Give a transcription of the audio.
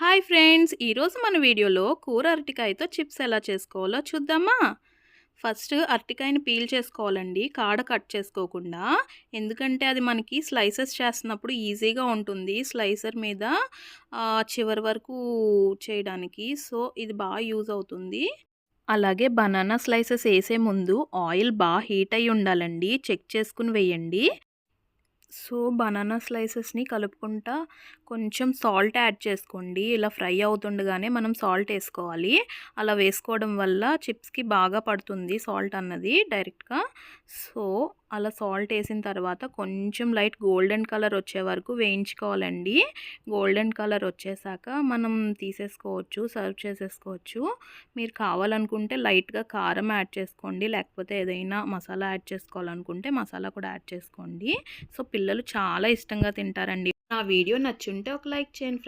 Hi friends, ఈరోజు మన వీడియోలో కూర అరటికాయతో చిప్స్ ఎలా చేసుకోవాలో చూద్దామా. ఫస్ట్ అరటికాయని పీల్ చేసుకోవాలండి, కాడ కట్ చేసుకోకుండా. ఎందుకంటే అది మనకి స్లైసెస్ చేస్తున్నప్పుడు ఈజీగా ఉంటుంది స్లైసర్ మీద చివరి వరకు చేయడానికి. సో ఇది బాగా యూజ్ అవుతుంది. అలాగే బనానా స్లైసెస్ వేసే ముందు ఆయిల్ బాగా హీట్ అయి ఉండాలండి, చెక్ చేసుకుని వేయండి. సో బనానా స్లైసెస్ని కలుపుకుంటా కొంచెం సాల్ట్ యాడ్ చేసుకోండి. ఇలా ఫ్రై అవుతుండగానే మనం సాల్ట్ వేసుకోవాలి. అలా వేసుకోవడం వల్ల చిప్స్కి బాగా పడుతుంది సాల్ట్ అన్నది డైరెక్ట్గా. సో అలా సాల్ట్ వేసిన తర్వాత కొంచెం లైట్ గోల్డెన్ కలర్ వచ్చే వరకు వేయించుకోవాలండి. గోల్డెన్ కలర్ వచ్చేసాక మనం తీసేసుకోవచ్చు, సర్వ్ చేసేసుకోవచ్చు. మీరు కావాలనుకుంటే లైట్గా కారం యాడ్ చేసుకోండి, లేకపోతే ఏదైనా మసాలా యాడ్ చేసుకోవాలనుకుంటే మసాలా కూడా యాడ్ చేసుకోండి. సో పిల్లలు చాలా ఇష్టంగా తింటారండి. నా వీడియో నచ్చుంటే ఒక లైక్ చేయండి.